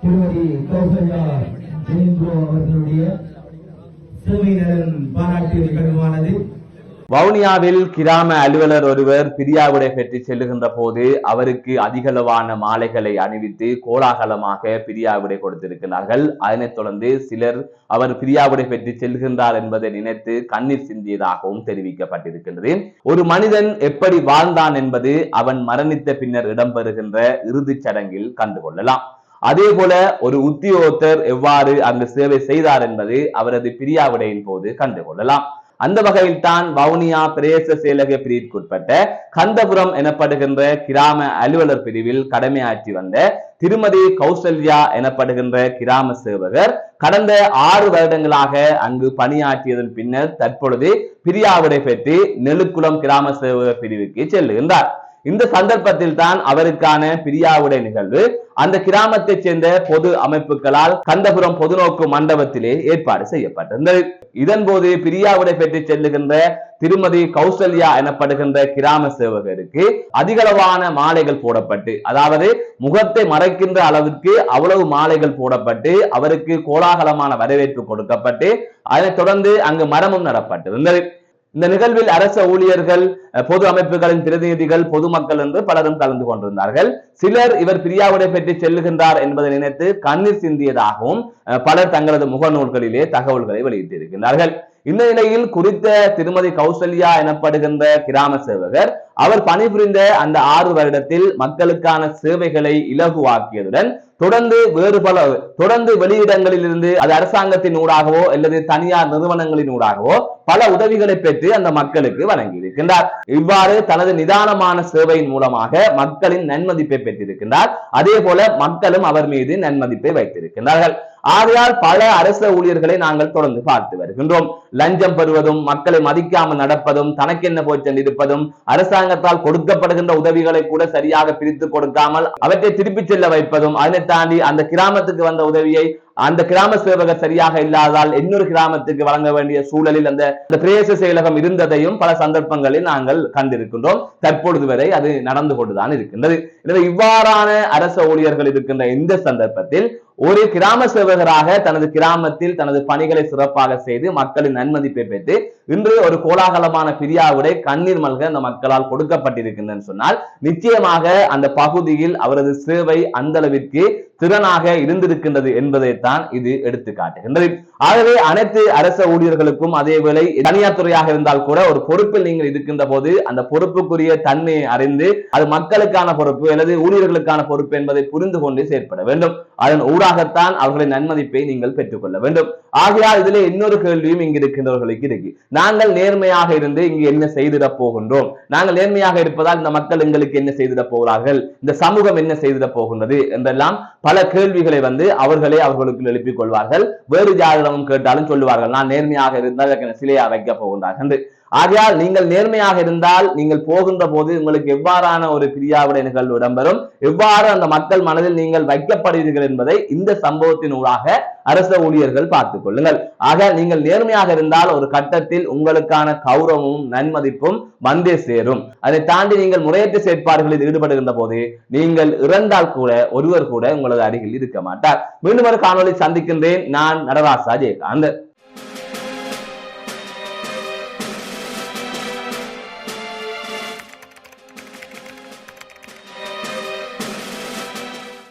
திருமதி கௌசல்யா ஜெயந்த்ரோ அவர்களுடைய சேவை நலன் பாராட்டு நிகழ்வானது வவுனியாவில் கிராம அலுவலர் ஒருவர் பிரியாவிடை பெற்று செல்லுகின்ற போது அவருக்கு அதிகளவான மாலைகளை அணிவித்து கோலாகலமாக பிரியாவிடை கொடுத்திருக்கிறார்கள். அதனைத் தொடர்ந்து சிலர் அவர் பிரியாவிடை பெற்று செல்கின்றார் என்பதை நினைத்து கண்ணீர் சிந்தியதாகவும் தெரிவிக்கப்பட்டிருக்கின்றது. ஒரு மனிதன் எப்படி வாழ்ந்தான் என்பது அவன் மரணித்த பின்னர் இடம்பெறுகின்ற இறுதிச் சடங்கில் கண்டுகொள்ளலாம். அதே போல ஒரு உத்தியோகத்தர் எவ்வாறு அங்கு சேவை செய்தார் என்பது அவரது பிரியாவிடையின் போது கண்டுகொள்ளலாம். அந்த வகையில் தான் வவுனியா பிரதேச செயலக பிரிவுக்குட்பட்ட கந்தபுரம் எனப்படுகின்ற கிராம அலுவலர் பிரிவில் கடமையாற்றி வந்த திருமதி கௌசல்யா எனப்படுகின்ற கிராம சேவகர் கடந்த 6 வருடங்களாக அங்கு பணியாற்றியதன் பின்னர் தற்பொழுது பிரியாவிடை பெற்று நெலுக்குளம் கிராம சேவகர் பிரிவுக்கு செல்லுகின்றார். இந்த சந்தர்ப்பத்தில் தான் அவருக்கான பிரியாவிடை நிகழ்வு அந்த கிராமத்தை சேர்ந்த பொது அமைப்புகளால் கந்தபுரம் பொதுநோக்கு மண்டபத்திலே ஏற்பாடு செய்யப்பட்டிருந்தது. இதன் போது பிரியாவிடை பெற்று செல்லுகின்ற திருமதி கௌசல்யா எனப்படுகின்ற கிராம சேவகருக்கு அதிகளவான மாலைகள் போடப்பட்டு, அதாவது முகத்தை மறைக்கின்ற அளவிற்கு அவ்வளவு மாலைகள் போடப்பட்டு அவருக்கு கோலாகலமான வரவேற்பு கொடுக்கப்பட்டு அதனைத் தொடர்ந்து அங்கு மரமும் நடப்பட்டிருந்தது. இந்த நிகழ்வில் அரச ஊழியர்கள், பொது அமைப்புகளின் பிரதிநிதிகள், பொதுமக்கள் என்று பலரும் கலந்து கொண்டிருந்தார்கள். சிலர் இவர் பிரியாவிடை பெற்று செல்லுகின்றார் என்பதை நினைத்து கண்ணீர் சிந்தியதாகவும் பலர் தங்களது முகநூல்களிலே தகவல்களை வெளியிட்டிருக்கிறார்கள். இந்த நிலையில் குறித்த திருமதி கௌசல்யா எனப்படுகின்ற கிராம சேவகர் அவர் பணிபுரிந்த அந்த 6 வருடத்தில் மக்களுக்கான சேவைகளை இலகுவாக்கியதுடன் தொடர்ந்து வெளியிடங்களில் இருந்து அது அரசாங்கத்தின் ஊடாகவோ அல்லது தனியார் நிறுவனங்களின் ஊடாகவோ பல உதவிகளை பெற்று அந்த மக்களுக்கு வழங்கி இருக்கின்றார். இவ்வாறு தனது நிதானமான சேவையின் மூலமாக மக்களின் நன்மதிப்பை பெற்றிருக்கின்றார். அதே போல மக்களும் அவர் மீது நன்மதிப்பை வைத்திருக்கின்றார்கள். ஆகையால் பல அரச ஊழியர்களை நாங்கள் தொடர்ந்து பார்த்து வருகின்றோம். லஞ்சம் பெறுவதும், மக்களை மதிக்காமல் நடப்பதும், தனக்கென்ன போச்சென்று இருப்பதும், அரசாங்கத்தால் கொடுக்கப்படுகின்ற உதவிகளை கூட சரியாக பிரித்து கொடுக்காமல் அவற்றை திருப்பி செல்ல வைப்பதும், அதனை தாண்டி அந்த கிராமத்துக்கு வந்த உதவியை அந்த கிராம சேவகர் சரியாக இல்லாதால் இன்னொரு கிராமத்துக்கு வழங்க வேண்டிய சூழலில் அந்த பிரதேச செயலகம் இருந்ததையும் பல சந்தர்ப்பங்களில் நாங்கள் கண்டிருக்கின்றோம். தற்பொழுது வரை அது நடந்து கொண்டுதான் இருக்கின்றது. எனவே இவ்வாறான அரச ஊழியர்கள் இருக்கின்ற இந்த சந்தர்ப்பத்தில் ஒரு கிராம சேவகராக தனது கிராமத்தில் தனது பணிகளை சிறப்பாக செய்து மக்களின் நன்மதிப்பை பெற்று இன்று ஒரு கோலாகலமான பிரியாவிடை கண்ணீர் மல்க அந்த மக்களால் கொடுக்கப்பட்டிருக்கின்றன சொன்னால் நிச்சயமாக அந்த பகுதியில் அவரது சேவை அந்த அளவிற்கு திறனாக இருந்திருக்கின்றது என்பதைத்தான் இது எடுத்து காட்டுகின்றது. ஆகவே அனைத்து அரச ஊழியர்களுக்கும் அதேவேளை தனியார் துறையாக இருந்தால் கூட ஒரு பொறுப்பில் நீங்கள் இருக்கின்ற போது அந்த பொறுப்புக்குரிய தன்மையை அறிந்து அது மக்களுக்கான பொறுப்பு அல்லது ஊழியர்களுக்கான பொறுப்பு என்பதை புரிந்து கொண்டு செயற்பட வேண்டும். அதன் ஊடாகத்தான் அவர்களின் நன்மதிப்பை நீங்கள் பெற்றுக்கொள்ள வேண்டும். ஆகையால் இதிலே இன்னொரு கேள்வியும் இங்கு இருக்கின்றவர்களுக்கு இருக்கு. நாங்கள் நேர்மையாக இருந்து இங்கு என்ன செய்திட போகின்றோம், நாங்கள் நேர்மையாக இருப்பதால் இந்த மக்கள் எங்களுக்கு என்ன செய்திட போகிறார்கள், இந்த சமூகம் என்ன செய்திட போகின்றது என்றெல்லாம் பல கேள்விகளை அவர்களே அவர்களுக்கு எழுப்பிக் கொள்வார்கள். வேறு யாரிடமும் கேட்டாலும் சொல்லுவார்கள், நான் நேர்மையாக இருந்தால் சிலையா வைக்க போகின்றார்கள். ஆகையால் நீங்கள் நேர்மையாக இருந்தால் நீங்கள் போகின்ற போது உங்களுக்கு எவ்வாறான ஒரு பிரியாவிடை நிகழ்வு இடம்பெறும், எவ்வாறு அந்த மக்கள் மனதில் நீங்கள் வைக்கப்படுவீர்கள் என்பதை இந்த சம்பவத்தின் ஊடாக அரச ஊழியர்கள் பார்த்துக் கொள்ளுங்கள். ஆக நீங்கள் நேர்மையாக இருந்தால் ஒரு கட்டத்தில் உங்களுக்கான கௌரவமும் நன்மதிப்பும் வந்தே சேரும். அதை தாண்டி நீங்கள் முறையற்ற செயற்பாடுகளில் ஈடுபடுகின்ற போது நீங்கள் இறந்தால் கூட ஒருவர் கூட உங்களது அருகில் இருக்க மாட்டார். மீண்டும் ஒரு காணொலி சந்திக்கின்றேன். நான் நடராசா ஜெயகாந்த்.